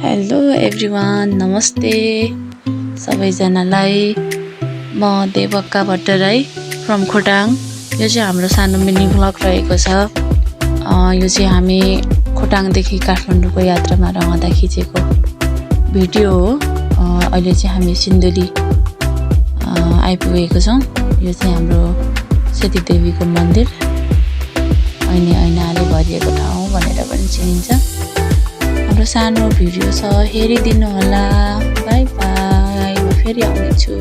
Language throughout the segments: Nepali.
हेलो एभ्रिवान, नमस्ते सबैजनालाई। म देवक्का भट्टराई फ्रम खोटाङ। यो चाहिँ हाम्रो सानो मिनी भ्लग रहेको छ। यो चाहिँ हामी खोटाङदेखि काठमाडौँको यात्रामा रहँदा खिचेको भिडियो हो। अहिले चाहिँ हामी सिन्धुली आइपुगेको छौँ। यो चाहिँ हाम्रो सेतीदेवीको मन्दिर, ऐनाले भरिएको ठाउँ भनेर पनि चिनिन्छ। हाम्रो सानो भिडियो छ, हेरिदिनु होला। बाई बाई, म फेरि आउनेछु।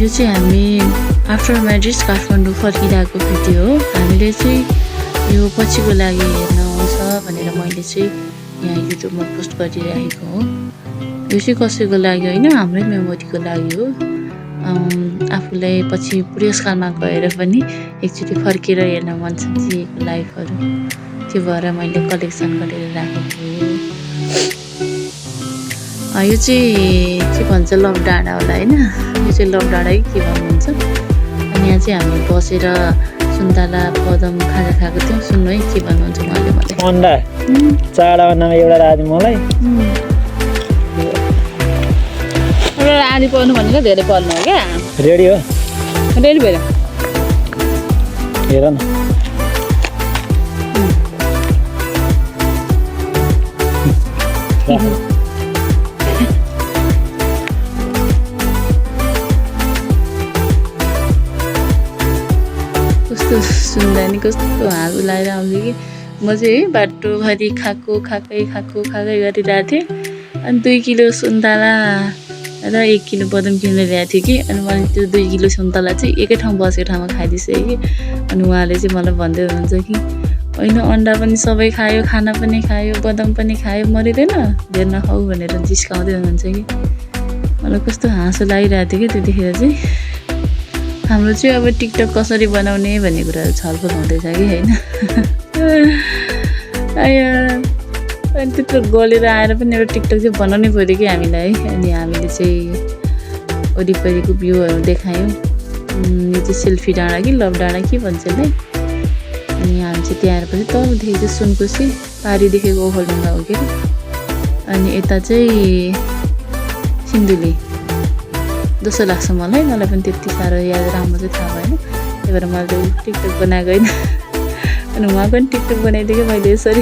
यो चाहिँ हामी आफ्टर म्यारिज काठमाडौँ फर्किरहेको भिडियो हो। हामीले चाहिँ यो पछिको लागि हेर्न आउँछ भनेर मैले चाहिँ यहाँ युट्युबमा पोस्ट गरिरहेको हो। यो चाहिँ कसैको लागि होइन, हाम्रै मेमोरीको लागि हो। आफूलाई पछि बुढेसकालमा गएर पनि एकचोटि फर्केर हेर्न मन छ जिएको लाइफहरू, त्यो भएर मैले कलेक्सन गरेर राखेको हो। यो चाहिँ के भन्छ, लभ डाँडा होला होइन। यो चाहिँ लभ डाँडै के भन्नुहुन्छ। अनि यहाँ चाहिँ हामी बसेर सुन्तला बदम खाजा खाएको थियौँ। सुन्नु है के भन्नुहुन्छ उहाँले मलाई। अन्डा चाडा अन्डामा एउटा राति मलाई एउटा आधी पर्नु भनेको धेरै पर्नु हो क्या। रेडी हो, रेडी भएर हेर न। कस्तो सुन्दा नि कस्तो हाँगो लगाएर आउँथ्यो कि। म चाहिँ है बाटोभरि खाएको गरिरहेको थिएँ। अनि 2 किलो सुन्तला र 1 किलो बदम किनेर ल्याएको थिएँ कि। अनि मैले त्यो 2 किलो सुन्तला चाहिँ एकै ठाउँ बसेको ठाउँमा खाइदिइसकेँ कि। अनि उहाँले चाहिँ मलाई भन्दै हुनुहुन्छ कि होइन, अन्डा पनि सबै खायो, खाना पनि खायो, बदम पनि खायो, मरिँदैन, धेर नखाऊ भनेर जिस्काउँदै हुनुहुन्छ कि। मलाई कस्तो हाँसो लागिरहेको थियो कि त्यतिखेर चाहिँ। हाम्रो चाहिँ अब टिकटक कसरी बनाउने भन्ने कुराहरू छलफल हुँदैछ कि होइन। अनि त्यत्रो गलेर आएर पनि एउटा टिकटक चाहिँ बनाउनै पऱ्यो कि हामीलाई। अनि हामीले चाहिँ वरिपरिको भ्यूहरू देखायौँ। यो चाहिँ सेल्फी डाँडा कि लभ डाँडा के भन्छ यसलाई। अनि हामी चाहिँ त्यहाँ आएपछि तलदेखि चाहिँ सुनकोसी पारीदेखिको ओखलढुङ्गा हो कि। अनि यता चाहिँ सिन्धुली जस्तो लाग्छ मलाई पनि त्यति साह्रो याद राम्रो चाहिँ थाहा भएन। त्यही भएर मैले टिकटक बनाएको होइन। अनि उहाँको पनि टिकटक बनाइदिएँ कि मैले यसरी।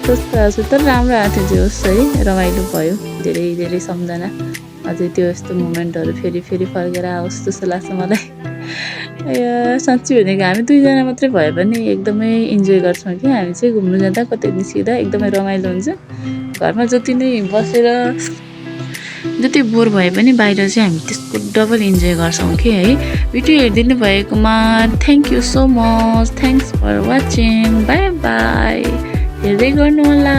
कस्तो हाँसो, तर राम्रो आएको थियो होस् है, रमाइलो भयो। धेरै सम्झना अझै त्यो यस्तो मोमेन्टहरू फेरि फर्केर आओस् जस्तो लाग्छ मलाई। साँच्ची भनेको हामी 2 जना मात्रै भए पनि एकदमै इन्जोय गर्छौँ कि। हामी चाहिँ घुम्नु जाँदा कतै निस्किँदा एकदमै रमाइलो हुन्छ। घरमा जति नै बसेर जति बोर भए पनि बाहिर चाहिँ हामी त्यसको डबल इन्जोय गर्छौँ कि है। भिडियो हेरिदिनु भएकोमा thank you so much. Thanks for watching. Bye bye, हेर्दै गर्नु होला।